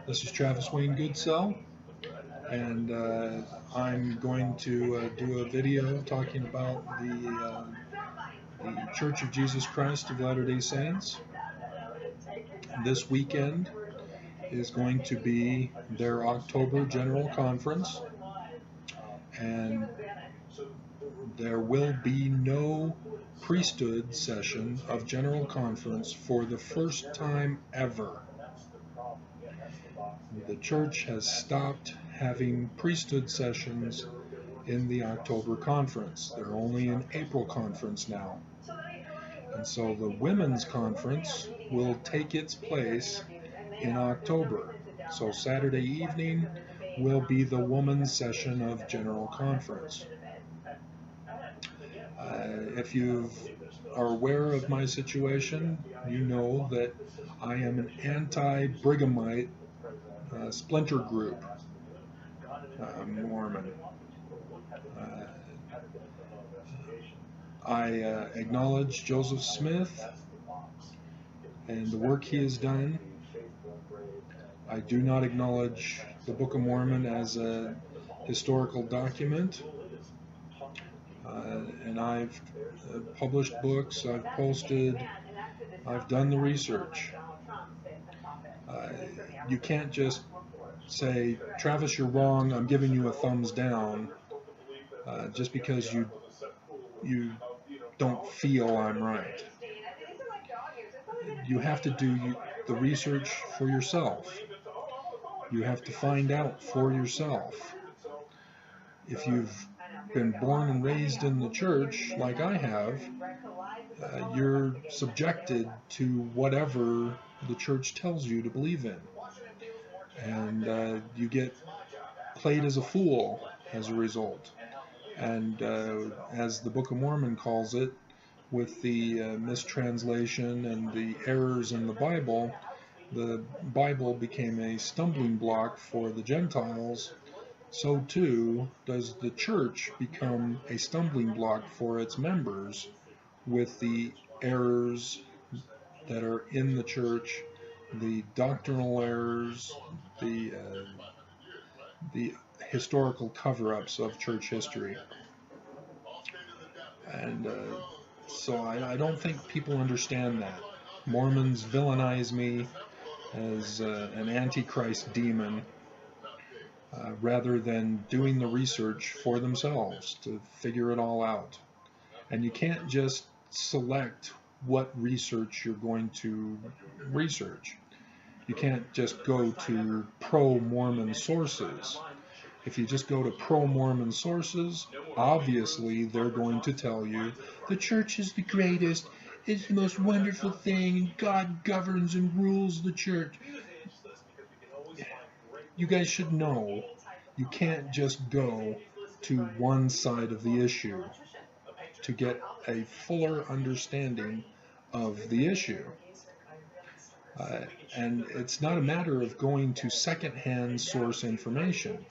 This is Travis Wayne Goodsell, and I'm going to do a video talking about the Church of Jesus Christ of Latter-day Saints. This weekend is going to be their October General Conference, and there will be no priesthood session of General Conference for the first time ever. The church has stopped having priesthood sessions in the October conference. They're only in April conference now. And so the women's conference will take its place in October. So Saturday evening will be the women's session of General Conference. If you are aware of my situation, you know that I am an anti-Brighamite splinter group Mormon. I acknowledge Joseph Smith and the work he has done. I do not acknowledge the Book of Mormon as a historical document. And I've published books, I've posted, I've done the research. You can't just say, Travis, you're wrong, I'm giving you a thumbs down, just because you don't feel I'm right. You have to do the research for yourself. You have to find out for yourself. If you've been born and raised in the church, like I have, you're subjected to whatever the church tells you to believe in. And you get played as a fool as a result. And as the Book of Mormon calls it, with the mistranslation and the errors in the Bible became a stumbling block for the Gentiles. So too does the church become a stumbling block for its members with the errors that are in the church, the doctrinal errors, the historical cover-ups of church history. And so I don't think people understand that. Mormons villainize me as an antichrist demon, rather than doing the research for themselves to figure it all out. And you can't just select what research you're going to research. You can't just go to pro-Mormon sources. If you just go to pro-Mormon sources, obviously they're going to tell you the church is the greatest, it's the most wonderful thing, and God governs and rules the church. You guys should know you can't just go to one side of the issue to get a fuller understanding of the issue. And it's not a matter of going to secondhand source information.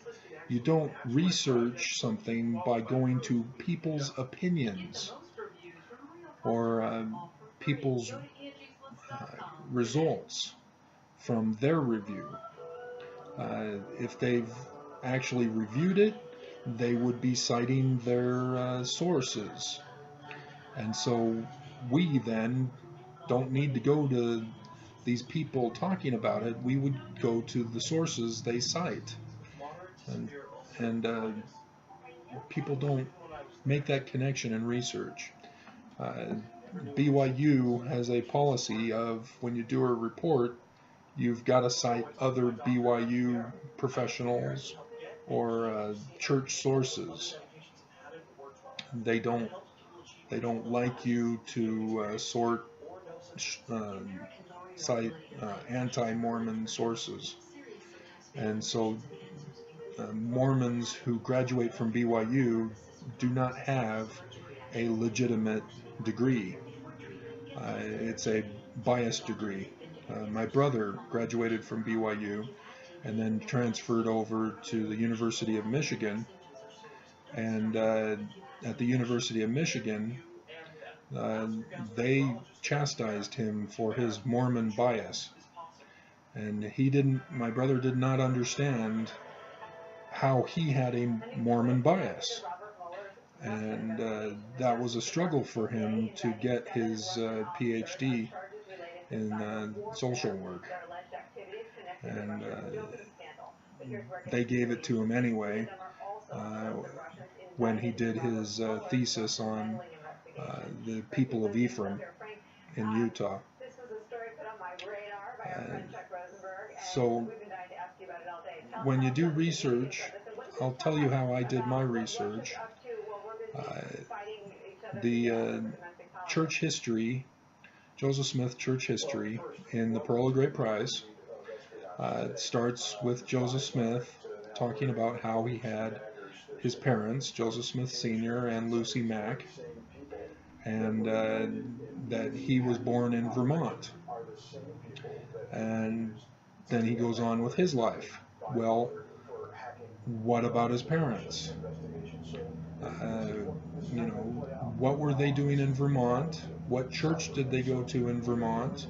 You don't research something by going to people's opinions or people's results from their review. If they've actually reviewed it, they would be citing their sources. And so we then don't need to go to these people talking about it. We would go to the sources they cite. And people don't make that connection in research. BYU has a policy of when you do a report, you've got to cite other BYU professionals or church sources. They don't like you to cite anti-Mormon sources. And so Mormons who graduate from BYU do not have a legitimate degree. It's a biased degree. My brother graduated from BYU and then transferred over to the University of Michigan. And at the University of Michigan, they chastised him for his Mormon bias. And my brother did not understand how he had a Mormon bias. And that was a struggle for him to get his PhD in social work. And they gave it to him anyway when he did his thesis on the people of Ephraim in Utah. So when you do research, I'll tell you how I did my research. The church history, Joseph Smith church history in the Pearl of Great Prize, starts with Joseph Smith talking about how he had his parents, Joseph Smith Sr. and Lucy Mack, and that he was born in Vermont. And then he goes on with his life. Well, what about his parents? What were they doing in Vermont? What church did they go to in Vermont?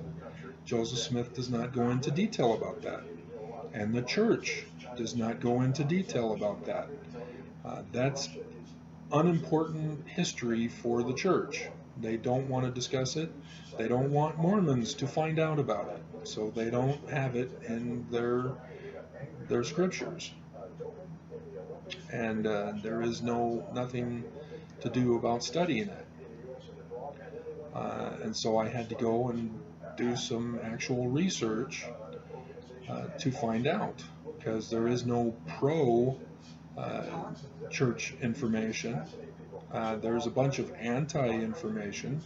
Joseph Smith does not go into detail about that. And the church does not go into detail about that. That's unimportant history for the church. They don't want to discuss it. They don't want Mormons to find out about it. So they don't have it in their scriptures. And there is nothing to do about studying it. And so I had to go and do some actual research to find out, because there is no pro-church information. There's a bunch of anti-information,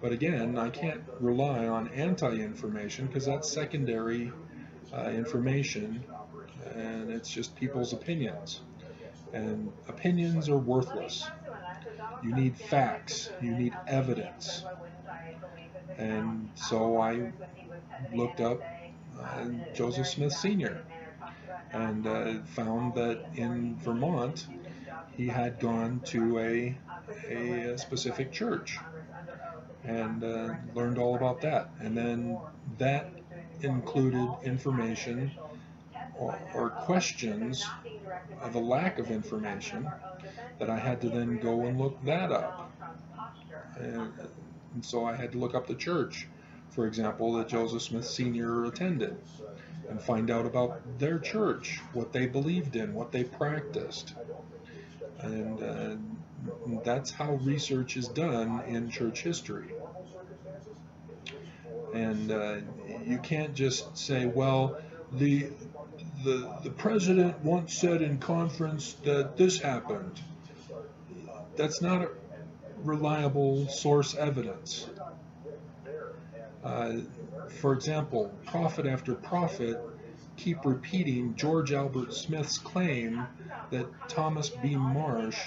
but again, I can't rely on anti-information because that's secondary information, and it's just people's opinions. And opinions are worthless. You need facts. You need evidence. And so I looked up Joseph Smith Sr. and found that in Vermont he had gone to a specific church and learned all about that. And then that included information or questions of a lack of information that I had to then go and look that up. And so I had to look up the church, for example, that Joseph Smith Sr. attended, and find out about their church, what they believed in, what they practiced. And that's how research is done in church history. And you can't just say, well, the president once said in conference that this happened. That's not a reliable source evidence. For example, prophet after prophet keep repeating George Albert Smith's claim that Thomas B. Marsh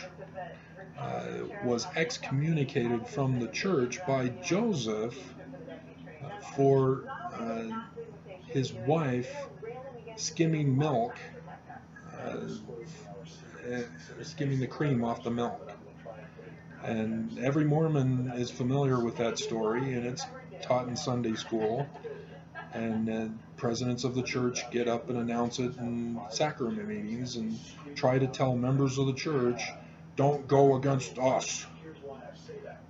was excommunicated from the church by Joseph for his wife skimming milk, skimming the cream off the milk. And every Mormon is familiar with that story, and it's taught in Sunday school. And presidents of the church get up and announce it in sacrament meetings and try to tell members of the church, don't go against us,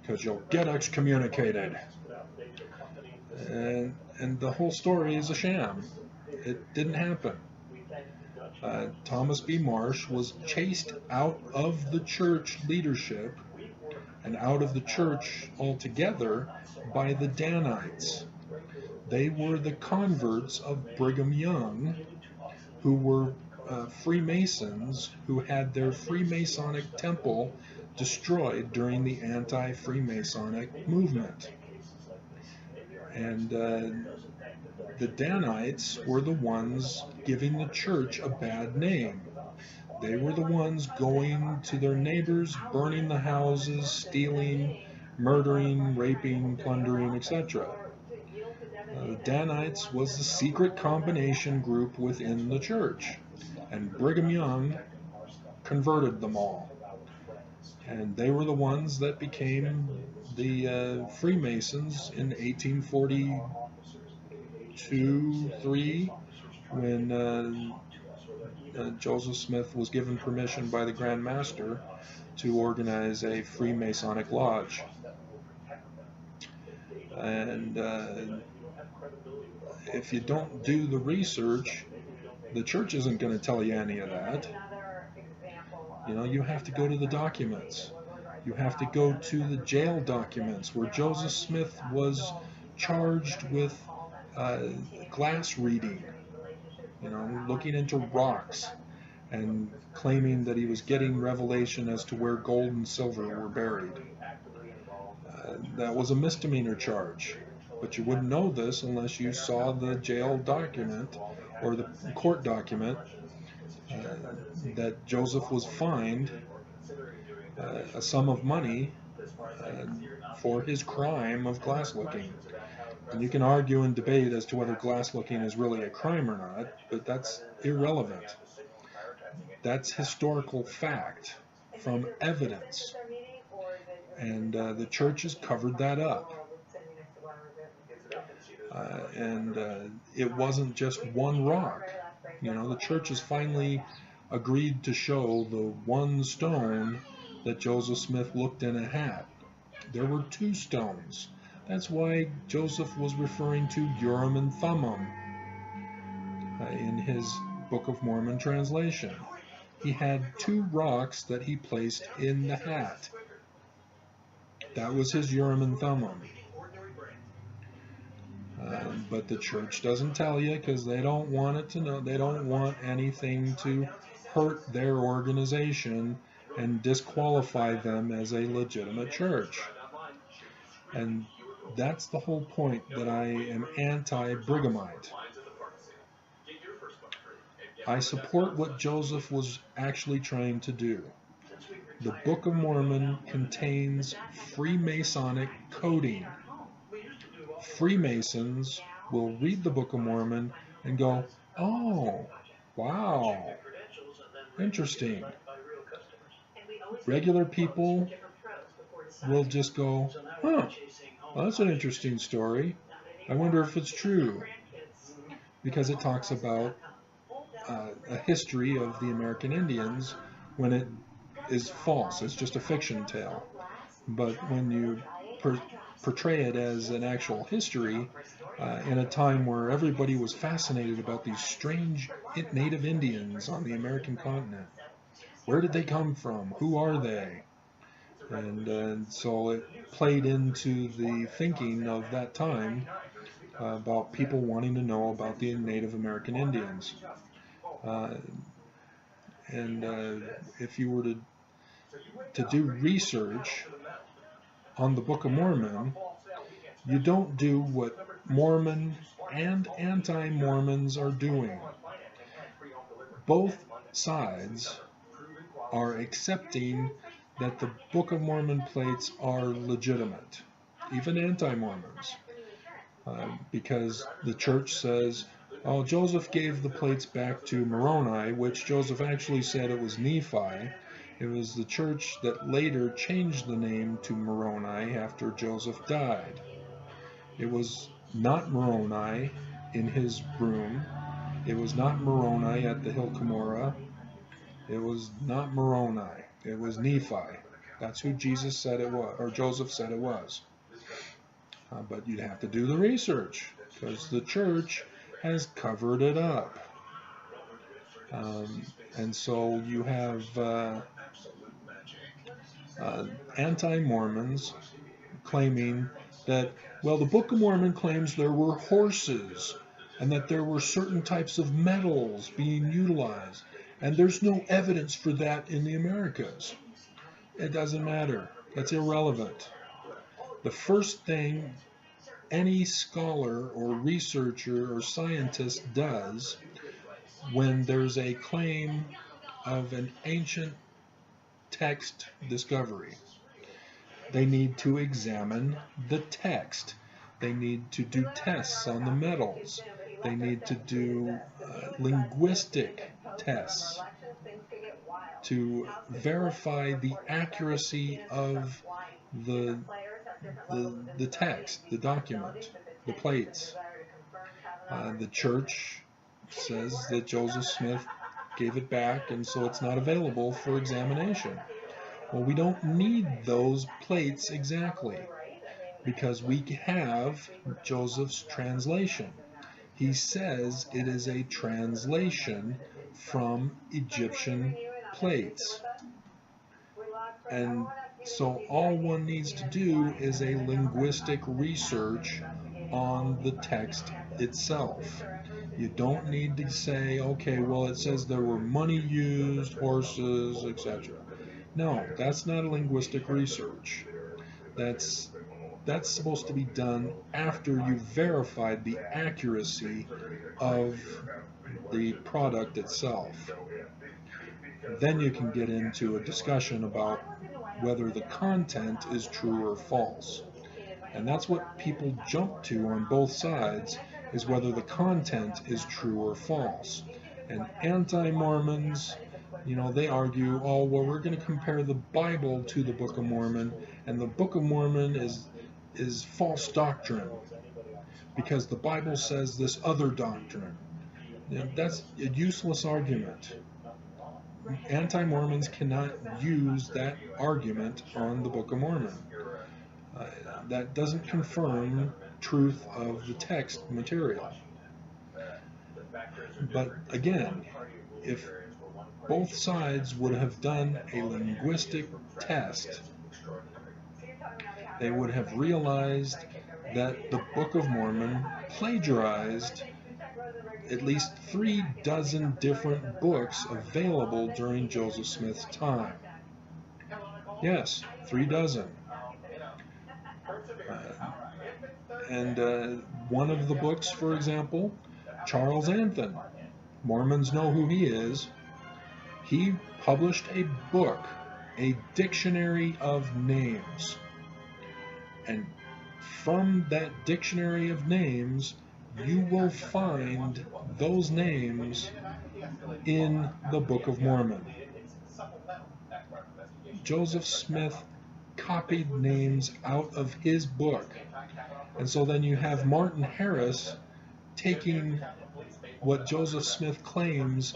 because you'll get excommunicated. And the whole story is a sham. It didn't happen. Thomas B. Marsh was chased out of the church leadership and out of the church altogether by the Danites. They were the converts of Brigham Young, who were Freemasons who had their Freemasonic temple destroyed during the anti-Freemasonic movement. And the Danites were the ones giving the church a bad name. They were the ones going to their neighbors, burning the houses, stealing, murdering, raping, plundering, etc. The Danites was the secret combination group within the church, and Brigham Young converted them all. And they were the ones that became the Freemasons in 1842-3, when Joseph Smith was given permission by the Grand Master to organize a Freemasonic lodge. And if you don't do the research, the church isn't going to tell you any of that. You know, you have to go to the documents. You have to go to the jail documents where Joseph Smith was charged with glass reading, you know, looking into rocks and claiming that he was getting revelation as to where gold and silver were buried. That was a misdemeanor charge, but you wouldn't know this unless you saw the jail document or the court document that Joseph was fined a sum of money for his crime of glass looking. And you can argue and debate as to whether glass looking is really a crime or not, but that's irrelevant. That's historical fact from evidence. And the church has covered that up. It wasn't just one rock. You know, the church has finally agreed to show the one stone that Joseph Smith looked in a hat. There were two stones. That's why Joseph was referring to Urim and Thummim in his Book of Mormon translation. He had two rocks that he placed in the hat. That was his Urim and Thummim. But the church doesn't tell you because they don't want it to know. They don't want anything to hurt their organization and disqualify them as a legitimate church. And that's the whole point that I am anti-Brighamite. I support what Joseph was actually trying to do. The Book of Mormon contains Freemasonic coding. Freemasons will read the Book of Mormon and go, oh, wow, interesting. Regular people will just go, huh, well, that's an interesting story. I wonder if it's true. Because it talks about a history of the American Indians when it is false. It's just a fiction tale. But when you portray it as an actual history in a time where everybody was fascinated about these strange native Indians on the American continent. Where did they come from? Who are they? And so it played into the thinking of that time about people wanting to know about the Native American Indians. If you were to do research on the Book of Mormon, you don't do what Mormon and anti-Mormons are doing. Both sides are accepting that the Book of Mormon plates are legitimate, even anti-Mormons, because the church says, oh, Joseph gave the plates back to Moroni, which Joseph actually said it was Nephi. It was the church that later changed the name to Moroni after Joseph died. It was not Moroni in his room. It was not Moroni at the Hill Cumorah. It was not Moroni. It was Nephi. That's who Jesus said it was, or Joseph said it was. But you'd have to do the research because the church has covered it up. And so you have anti-Mormons claiming that, well, the Book of Mormon claims there were horses and that there were certain types of metals being utilized. And there's no evidence for that in the Americas. It doesn't matter. That's irrelevant. The first thing any scholar or researcher or scientist does when there's a claim of an ancient text discovery, they need to examine the text. They need to do tests on the metals. They need to do linguistic tests to verify the accuracy of the text, the document, the plates. The church says that Joseph Smith gave it back, and so it's not available for examination. Well, we don't need those plates exactly, because we have Joseph's translation. He says it is a translation from Egyptian plates. And so all one needs to do is a linguistic research on the text itself. You don't need to say, okay, well, it says there were money used, horses, etc. No, that's not a linguistic research. That's supposed to be done after you've verified the accuracy of the product itself. Then you can get into a discussion about whether the content is true or false. And that's what people jump to on both sides, is whether the content is true or false. And anti-Mormons, they argue, oh, well, we're going to compare the Bible to the Book of Mormon, and the Book of Mormon is false doctrine because the Bible says this other doctrine. That's a useless argument. Anti-Mormons cannot use that argument on the Book of Mormon. That doesn't confirm truth of the text material. But again, if both sides would have done a linguistic test, they would have realized that the Book of Mormon plagiarized at least 3 dozen different books available during Joseph Smith's time. Yes, 3 dozen. And one of the books, for example, Charles Anthon, Mormons know who he is. He published a book, a dictionary of names. And from that dictionary of names, you will find those names in the Book of Mormon. Joseph Smith copied names out of his book. And so then you have Martin Harris taking what Joseph Smith claims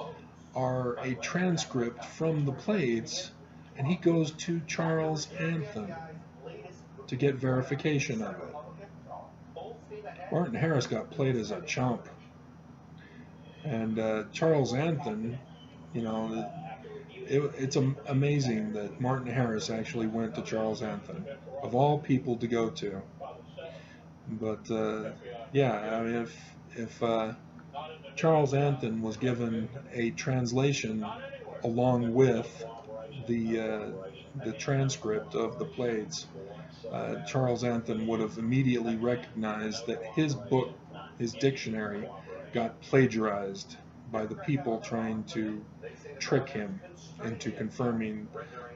are a transcript from the plates, and he goes to Charles Anthon to get verification of it. Martin Harris got played as a chump. And Charles Anthon, it's amazing that Martin Harris actually went to Charles Anthon, of all people to go to. But yeah, I mean, if Charles Anthon was given a translation along with the transcript of the plates, Charles Anthon would have immediately recognized that his book, his dictionary, got plagiarized by the people trying to trick him into confirming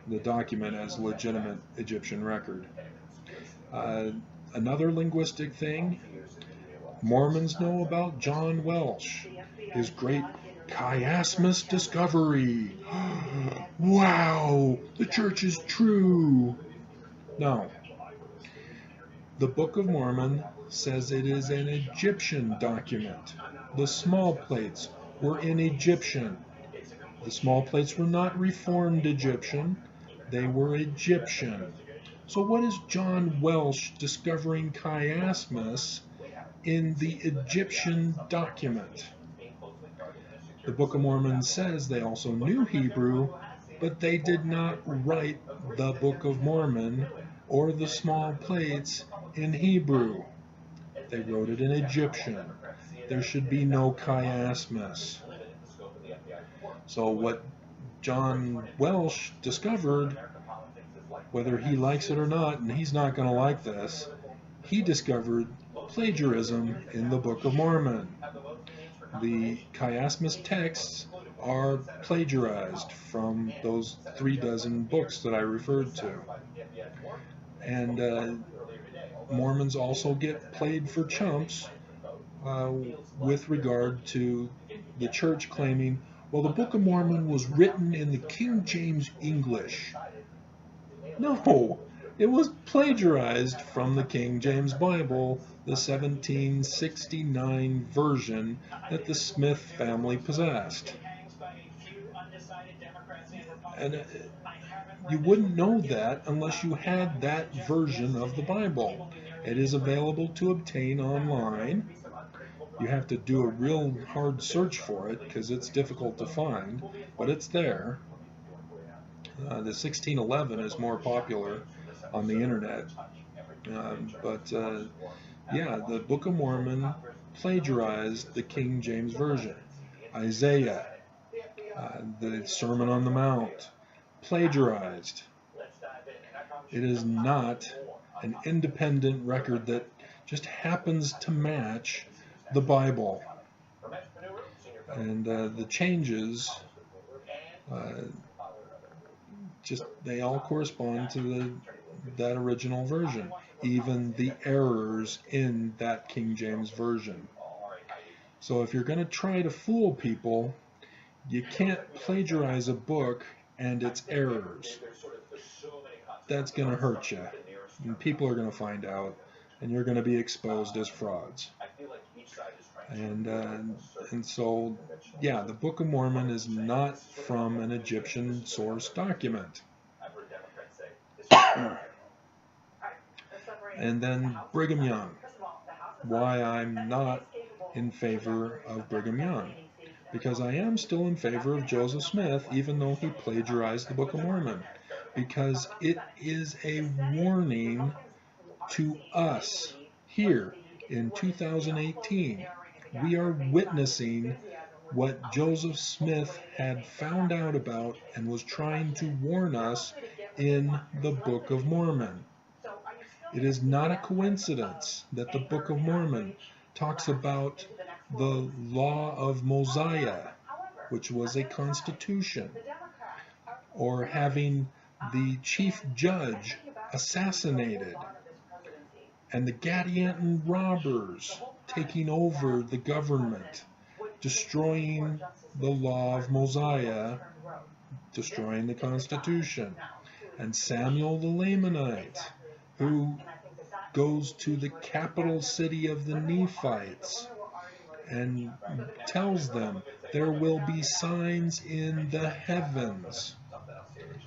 the document as a legitimate Egyptian record. Another linguistic thing, Mormons know about John Welsh, his great chiasmus discovery. Wow, the church is true. No. The Book of Mormon says it is an Egyptian document. The small plates were in Egyptian. The small plates were not Reformed Egyptian. They were Egyptian. So what is John Welsh discovering chiasmus in the Egyptian document? The Book of Mormon says they also knew Hebrew, but they did not write the Book of Mormon or the small plates in Hebrew. They wrote it in Egyptian. There should be no chiasmus. So what John Welsh discovered, whether he likes it or not, and he's not going to like this, he discovered plagiarism in the Book of Mormon. The chiasmus texts are plagiarized from those 3 dozen books that I referred to. And Mormons also get played for chumps with regard to the church claiming, well, the Book of Mormon was written in the King James English. No, It was plagiarized from the King James Bible, the 1769 version that the Smith family possessed. And you wouldn't know that unless you had that version of the Bible. It is available to obtain online. You have to do a real hard search for it because it's difficult to find, but it's there. The 1611 is more popular on the internet. Yeah, the Book of Mormon plagiarized the King James Version. Isaiah, the Sermon on the Mount, plagiarized. It is not an independent record that just happens to match the Bible. And the changes, they all correspond to that original version, even the errors in that King James Version. So if you're going to try to fool people, you can't plagiarize a book and its errors. That's going to hurt you, and people are going to find out, and you're going to be exposed as frauds. And so, yeah, the Book of Mormon is not from an Egyptian source document. And then Brigham Young. Why I'm not in favor of Brigham Young. Because I am still in favor of Joseph Smith, even though he plagiarized the Book of Mormon. Because it is a warning to us here in 2018. We are witnessing what Joseph Smith had found out about and was trying to warn us in the Book of Mormon. It is not a coincidence that the Book of Mormon talks about the law of Mosiah, which was a constitution, or having the chief judge assassinated, and the Gadianton robbers taking over the government, destroying the law of Mosiah, destroying the Constitution, and Samuel the Lamanite, who goes to the capital city of the Nephites and tells them there will be signs in the heavens,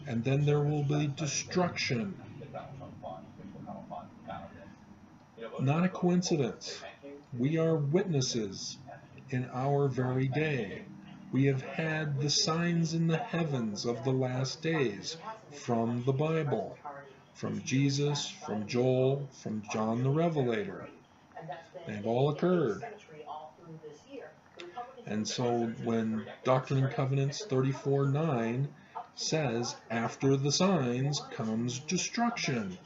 and then there will be destruction. Not a coincidence. We are witnesses in our very day. We have had the signs in the heavens of the last days from the Bible, from Jesus, from Joel, from John the Revelator. They've all occurred. And so when Doctrine and Covenants 34:9 says, after the signs comes destruction,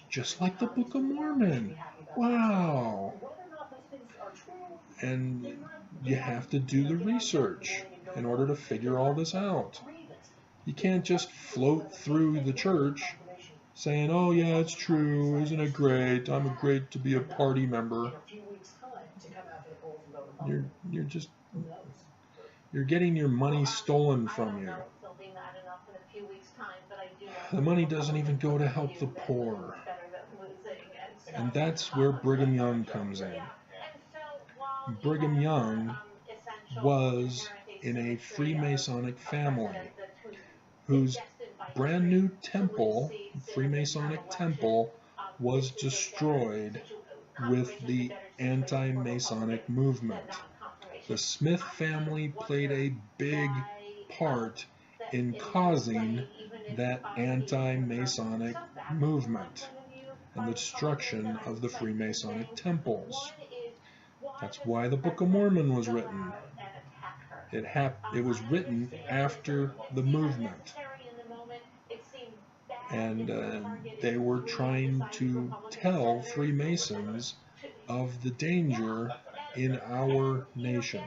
just like the Book of Mormon. Wow! And you have to do the research in order to figure all this out. You can't just float through the church saying, oh yeah, it's true, isn't it great, I'm great to be a party member. You're getting your money stolen from you. The money doesn't even go to help the poor. And that's where Brigham Young comes in. Brigham Young was in a Freemasonic family whose brand new temple, Freemasonic temple, was destroyed with the anti-Masonic movement. The Smith family played a big part in causing that anti-Masonic movement and the destruction of the Freemasonic temples. That's why the Book of Mormon was written. It was written after the movement. And they were trying to tell Freemasons of the danger in our nation.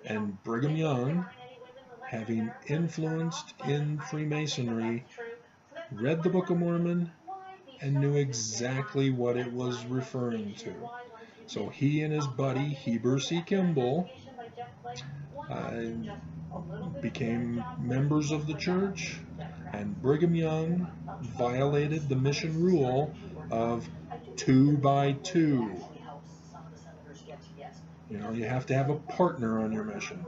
And Brigham Young, having influenced in Freemasonry, read the Book of Mormon and knew exactly what it was referring to. So he and his buddy Heber C. Kimball became members of the church and Brigham Young violated the mission rule of 2 by 2. You know, you have to have a partner on your mission.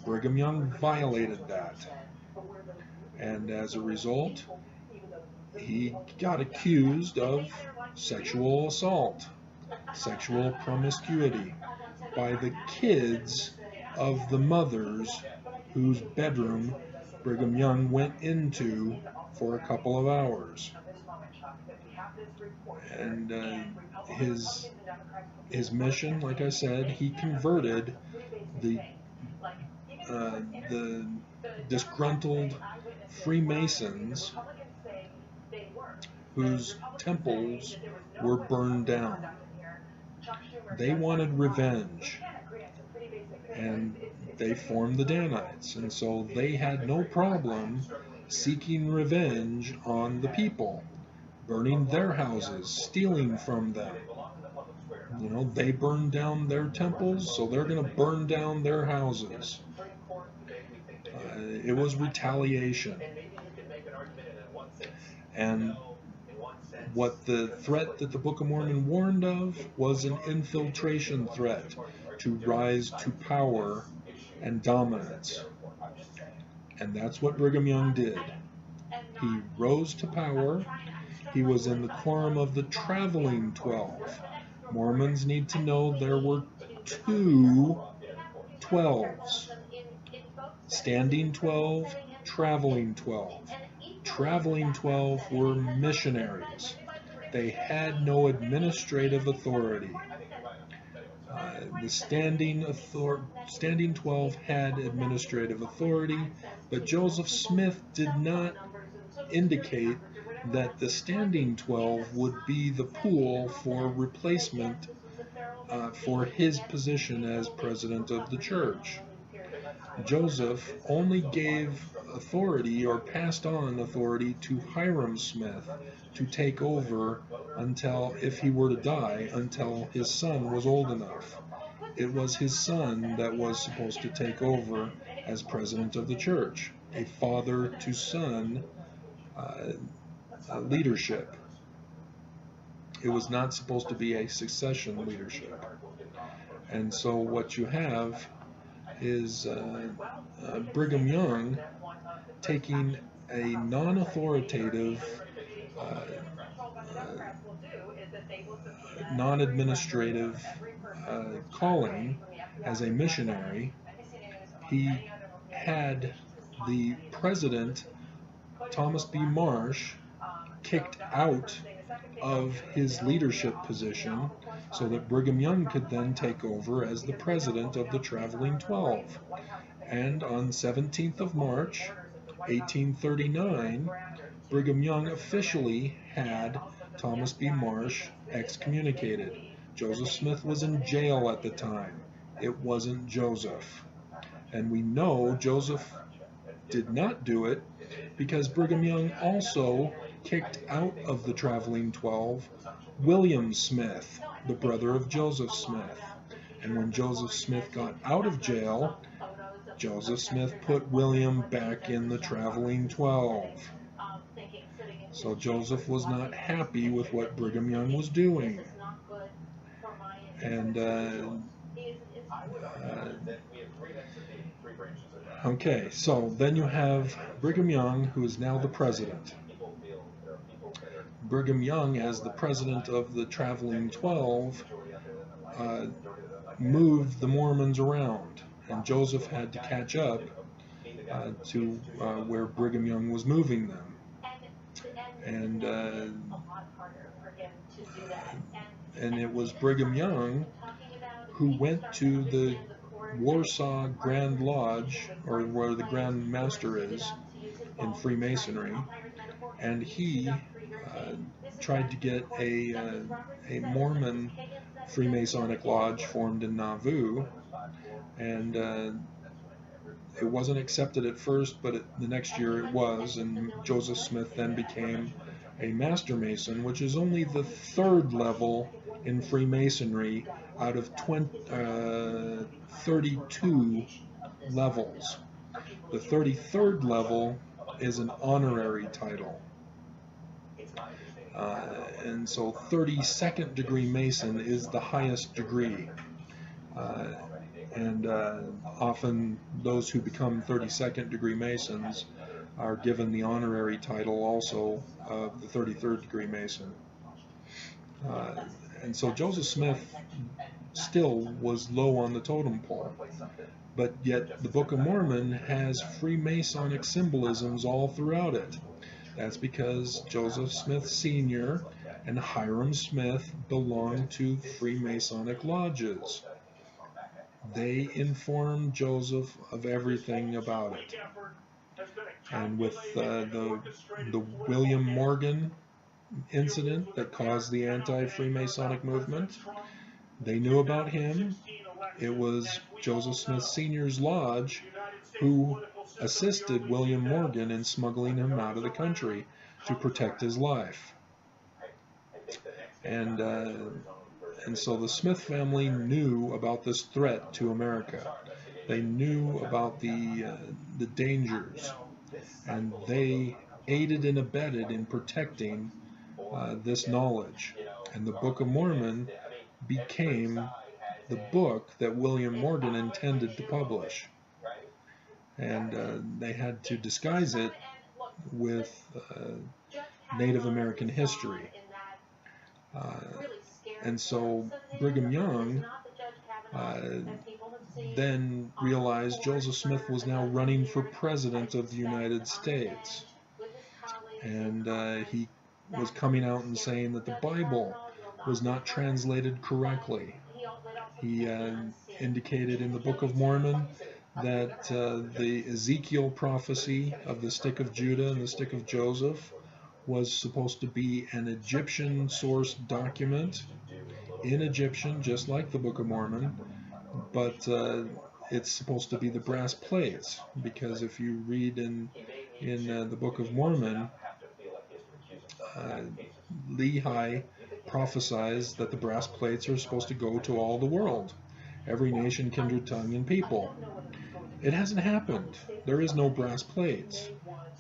Brigham Young violated that. And as a result, he got accused of sexual assault, sexual promiscuity by the kids of the mothers whose bedroom Brigham Young went into for a couple of hours. And his mission, like I said, he converted the disgruntled Freemasons whose temples were burned down. They wanted revenge, and they formed the Danites, and so they had no problem seeking revenge on the people, burning their houses, stealing from them. You know, they burned down their temples, so they're going to burn down their houses. It was retaliation. And what the threat that the Book of Mormon warned of was an infiltration threat to rise to power and dominance. And that's what Brigham Young did. He rose to power. He was in the quorum of the traveling 12. Mormons need to know there were 2 12s. Standing 12, traveling 12. Traveling 12 were missionaries. They had no administrative authority. The standing 12 had administrative authority, but Joseph Smith did not indicate that the standing 12 would be the pool for replacement for his position as president of the church. Joseph only gave authority or passed on authority to Hiram Smith to take over until, if he were to die, until his son was old enough. It was his son that was supposed to take over as president of the church, a father-to-son leadership. It was not supposed to be a succession leadership. And so what you have is Brigham Young taking a non-authoritative, non-administrative calling as a missionary. He had the president, Thomas B. Marsh, kicked out of his leadership position so that Brigham Young could then take over as the president of the Traveling 12. And on 17th of March, 1839, Brigham Young officially had Thomas B. Marsh excommunicated. Joseph Smith was in jail at the time. It wasn't Joseph. And we know Joseph did not do it because Brigham Young also kicked out of the Traveling 12 William Smith, the brother of Joseph Smith. And when Joseph Smith got out of jail, Joseph Smith put William back in the Traveling 12. So Joseph was not happy with what Brigham Young was doing. And okay, so then you have Brigham Young, who is now the president. Brigham Young, as the president of the Traveling 12, moved the Mormons around, and Joseph had to catch up to where Brigham Young was moving them. And it was Brigham Young who went to the Warsaw Grand Lodge, or where the Grand Master is in Freemasonry, and he tried to get a Mormon Freemasonic lodge formed in Nauvoo, and it wasn't accepted at first, but the next year it was, and Joseph Smith then became a Master Mason, which is only the 3rd level in Freemasonry out of 32 levels. The 33rd level is an honorary title. And so 32nd degree Mason is the highest degree. And often those who become 32nd degree Masons are given the honorary title also of the 33rd degree Mason. And so Joseph Smith still was low on the totem pole. But yet the Book of Mormon has Freemasonic symbolisms all throughout it. That's because Joseph Smith Sr. and Hiram Smith belonged to Freemasonic lodges. They informed Joseph of everything about it. And with the William Morgan incident that caused the anti-Freemasonic movement, they knew about him. It was Joseph Smith Sr.'s lodge who assisted William Morgan in smuggling him out of the country to protect his life. And so the Smith family knew about this threat to America. They knew about the dangers, and they aided and abetted in protecting this knowledge. And the Book of Mormon became the book that William Morgan intended to publish. And they had to disguise it with Native American history. And so Brigham Young then realized Joseph Smith was now running for president of the United States. And he was coming out and saying that the Bible was not translated correctly. He indicated in the Book of Mormon that the Ezekiel prophecy of the stick of Judah and the stick of Joseph was supposed to be an Egyptian source document in Egyptian, just like the Book of Mormon, but it's supposed to be the brass plates, because if you read in the Book of Mormon, Lehi prophesies that the brass plates are supposed to go to all the world, every nation, kindred, tongue, and people. It hasn't happened. There is no brass plates.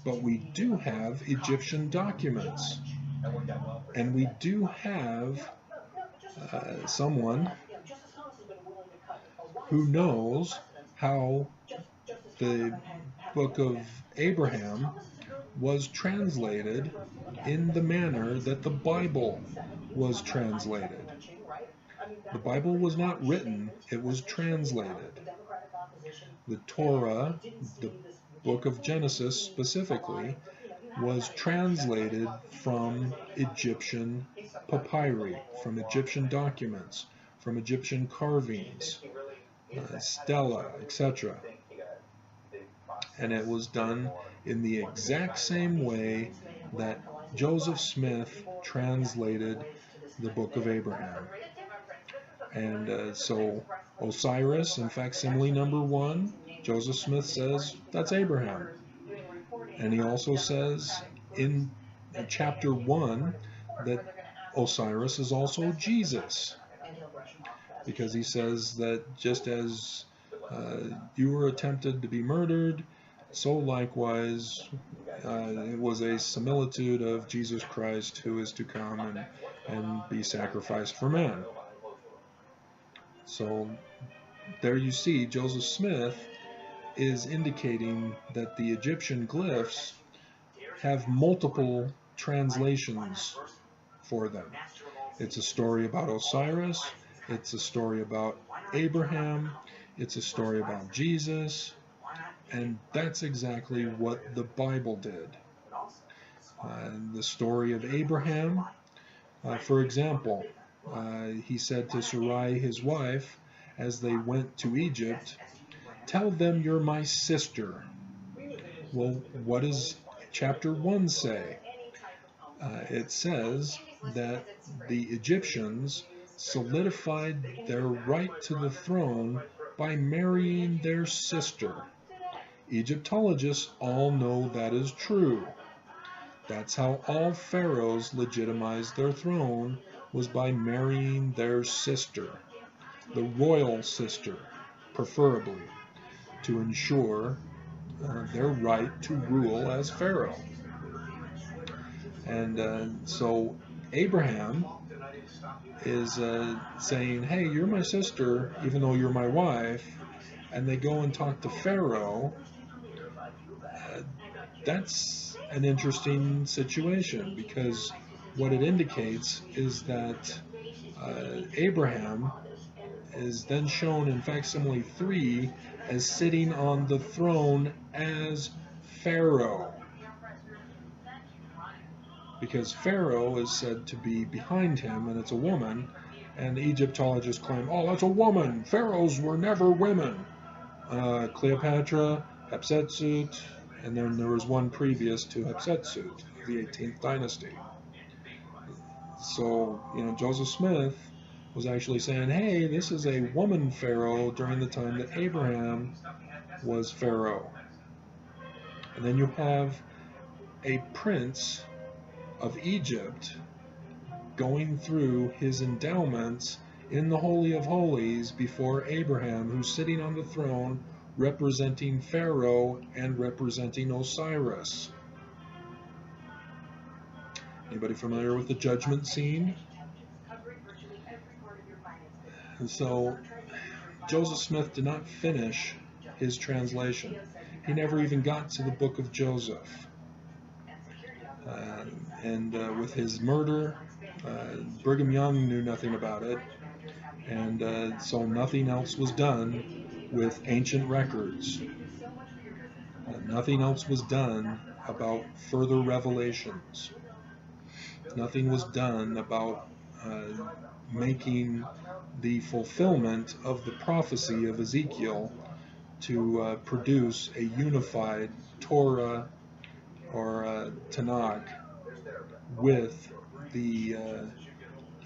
But we do have Egyptian documents. And we do have someone who knows how the Book of Abraham was translated in the manner that the Bible was translated. The Bible was not written, it was translated. The Torah, the book of Genesis specifically, was translated from Egyptian papyri, from Egyptian documents, from Egyptian carvings, stela, etc. And it was done in the exact same way that Joseph Smith translated the Book of Abraham. And so Osiris, in facsimile number 1, Joseph Smith says that's Abraham. And he also says in chapter 1 that Osiris is also Jesus, because he says that just as you were attempted to be murdered, so likewise it was a similitude of Jesus Christ who is to come and be sacrificed for man. So there you see Joseph Smith is indicating that the Egyptian glyphs have multiple translations for them. It's a story about Osiris, it's a story about Abraham, it's a story about Jesus, and that's exactly what the Bible did. The story of Abraham, for example, he said to Sarai, his wife, as they went to Egypt, "Tell them you're my sister." Well, what does chapter 1 say? It says that the Egyptians solidified their right to the throne by marrying their sister. Egyptologists all know that is true. That's how all pharaohs legitimized their throne, was by marrying their sister, the royal sister, preferably, to ensure their right to rule as Pharaoh. And so Abraham is saying, hey, you're my sister, even though you're my wife, and they go and talk to Pharaoh. That's an interesting situation, because what it indicates is that Abraham is then shown in facsimile 3 as sitting on the throne as Pharaoh, because Pharaoh is said to be behind him, and it's a woman, and the Egyptologists claim, oh, that's a woman. Pharaohs were never women. Cleopatra, Hatshepsut, and then there was one previous to Hatshepsut, the 18th dynasty. So, Joseph Smith was actually saying, hey, this is a woman pharaoh during the time that Abraham was pharaoh. And then you have a prince of Egypt going through his endowments in the Holy of Holies before Abraham, who's sitting on the throne representing Pharaoh and representing Osiris. Anybody familiar with the judgment scene? And so Joseph Smith did not finish his translation. He never even got to the book of Joseph. With his murder, Brigham Young knew nothing about it, and so nothing else was done with ancient records. Nothing else was done about further revelations. Nothing was done about making the fulfillment of the prophecy of Ezekiel to produce a unified Torah or Tanakh with the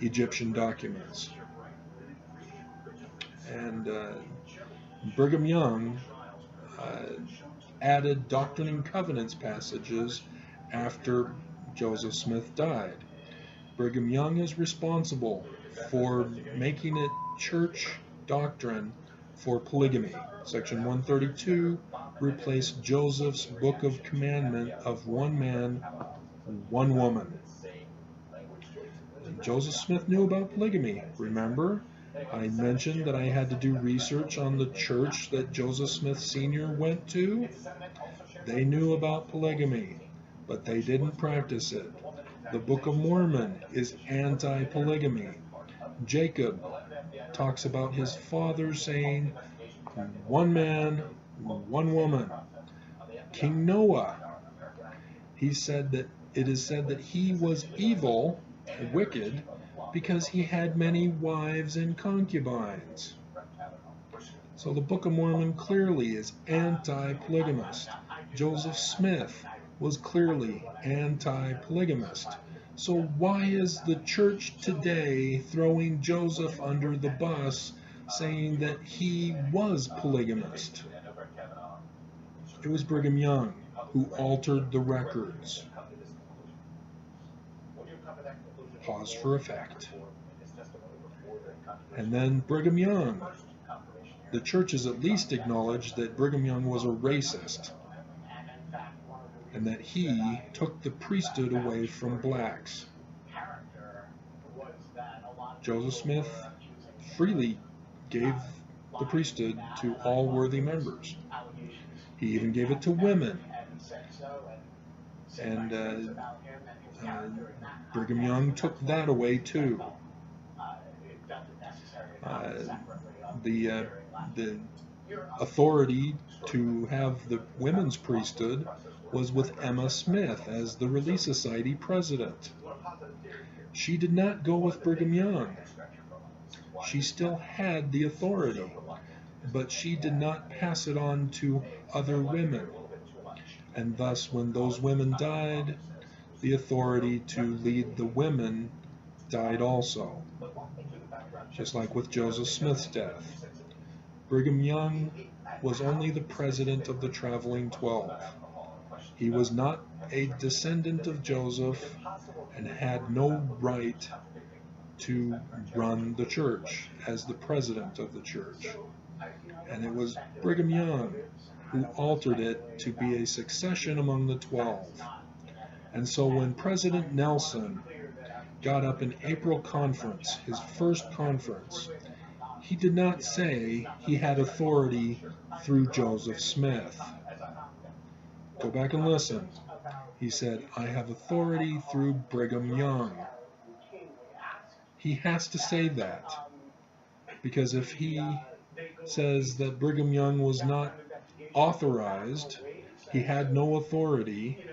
Egyptian documents. And Brigham Young added Doctrine and Covenants passages after Joseph Smith died. Brigham Young is responsible for making it church doctrine for polygamy. Section 132 replaced Joseph's Book of Commandment of one man, one woman. And Joseph Smith knew about polygamy. Remember, I mentioned that I had to do research on the church that Joseph Smith Sr. went to. They knew about polygamy, but they didn't practice it. The Book of Mormon is anti-polygamy. Jacob talks about his father saying, one man, one woman. King Noah, it is said that he was evil, wicked, because he had many wives and concubines. So the Book of Mormon clearly is anti-polygamist. Joseph Smith was clearly anti-polygamist. So why is the church today throwing Joseph under the bus, saying that he was polygamist? It was Brigham Young who altered the records. Pause for effect. And then Brigham Young. The church has at least acknowledged that Brigham Young was a racist, and that he took the priesthood away from blacks. Joseph Smith freely gave the priesthood to all worthy members. He even gave it to women. And Brigham Young took that away too. The authority to have the women's priesthood was with Emma Smith as the Relief Society president. She did not go with Brigham Young. She still had the authority, but she did not pass it on to other women. And thus, when those women died, the authority to lead the women died also. Just like with Joseph Smith's death. Brigham Young was only the president of the Traveling 12. He was not a descendant of Joseph and had no right to run the church as the president of the church. And it was Brigham Young who altered it to be a succession among the 12. And so when President Nelson got up in April conference, his first conference, he did not say he had authority through Joseph Smith. Go back and listen. He said, I have authority through Brigham Young. He has to say that, because if he says that Brigham Young was not authorized, he had no authority,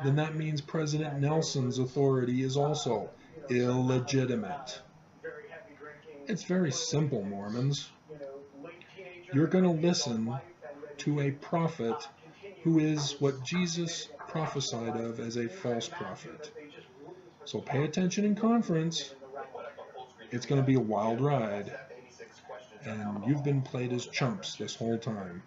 then that means President Nelson's authority is also illegitimate. It's very simple, Mormons. You're going to listen to a prophet who is what Jesus prophesied of as a false prophet. So pay attention in conference. It's going to be a wild ride. And you've been played as chumps this whole time.